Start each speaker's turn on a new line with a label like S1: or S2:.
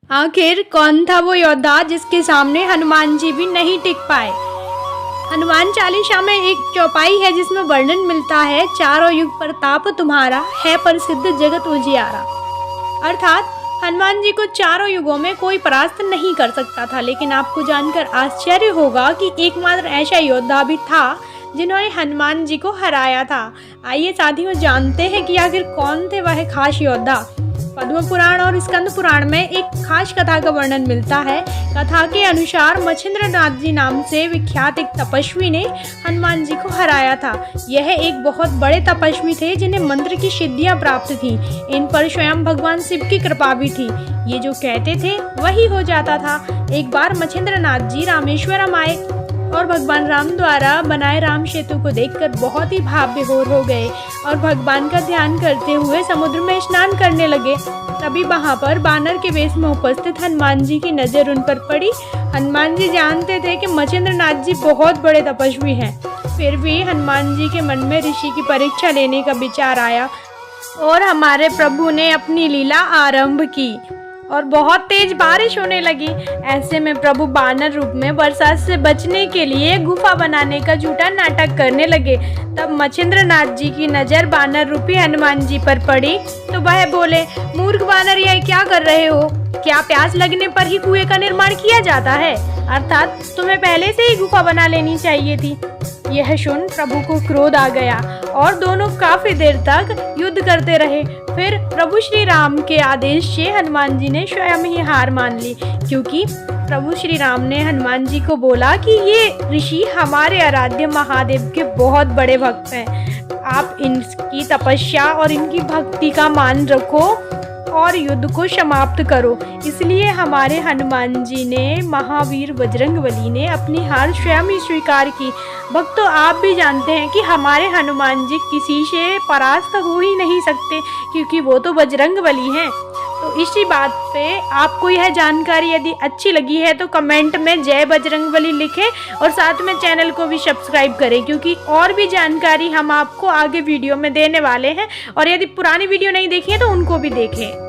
S1: आखिर कौन था वो योद्धा जिसके सामने हनुमान जी भी नहीं टिक पाए। हनुमान चालीसा में एक चौपाई है जिसमें वर्णन मिलता है, चारों युग प्रताप तुम्हारा है प्रसिद्ध जगत उजियारा। अर्थात हनुमान जी को चारों युगों में कोई परास्त नहीं कर सकता था। लेकिन आपको जानकर आश्चर्य होगा कि एकमात्र ऐसा योद्धा भी था जिन्होंने हनुमान जी को हराया था। आइए साथियों जानते हैं कि आखिर कौन थे वह खास योद्धा। पद्म पुराण और स्कंद पुराण में एक खास कथा का वर्णन मिलता है। कथा के अनुसार मच्छिंद्र नाथ जी नाम से विख्यात एक तपस्वी ने हनुमान जी को हराया था। यह एक बहुत बड़े तपस्वी थे जिन्हें मंत्र की सिद्धियां प्राप्त थी। इन पर स्वयं भगवान शिव की कृपा भी थी। ये जो कहते थे वही हो जाता था। एक बार मच्छिंद्र नाथ जी रामेश्वरम आए और भगवान राम द्वारा बनाए राम सेतु को देखकर बहुत ही भाव विभोर हो गए और भगवान का ध्यान करते हुए समुद्र में स्नान करने लगे। तभी वहां पर बानर के वेश में उपस्थित हनुमान जी की नज़र उन पर पड़ी। हनुमान जी जानते थे कि मच्छिंद्र नाथ जी बहुत बड़े तपस्वी हैं। फिर भी हनुमान जी के मन में ऋषि की परीक्षा लेने का विचार आया और हमारे प्रभु ने अपनी लीला आरंभ की और बहुत तेज बारिश होने लगी। ऐसे में प्रभु बानर रूप में बरसात से बचने के लिए गुफा बनाने का झूठा नाटक करने लगे। तब मच्छिंद्र नाथ जी की नज़र बानर रूपी हनुमान जी पर पड़ी तो वह बोले, मूर्ख बानर, यह क्या कर रहे हो? क्या प्यास लगने पर ही कुएं का निर्माण किया जाता है? अर्थात तुम्हें पहले से ही गुफा बना लेनी चाहिए थी। यह सुन प्रभु को क्रोध आ गया और दोनों काफी देर तक युद्ध करते रहे। फिर प्रभु श्री राम के आदेश से हनुमान जी ने स्वयं ही हार मान ली, क्योंकि प्रभु श्री राम ने हनुमान जी को बोला कि ये ऋषि हमारे आराध्य महादेव के बहुत बड़े भक्त हैं। आप इनकी तपस्या और इनकी भक्ति का मान रखो और युद्ध को समाप्त करो। इसलिए हमारे हनुमान जी ने, महावीर बजरंगबली ने अपनी हार स्वयं ही स्वीकार की। भक्तों, आप भी जानते हैं कि हमारे हनुमान जी किसी से परास्त हो ही नहीं सकते, क्योंकि वो तो बजरंगबली हैं। तो इसी बात पे आपको यह जानकारी यदि अच्छी लगी है तो कमेंट में जय बजरंगबली लिखें और साथ में चैनल को भी सब्सक्राइब करें, क्योंकि और भी जानकारी हम आपको आगे वीडियो में देने वाले हैं। और यदि पुरानी वीडियो नहीं देखी है तो उनको भी देखें।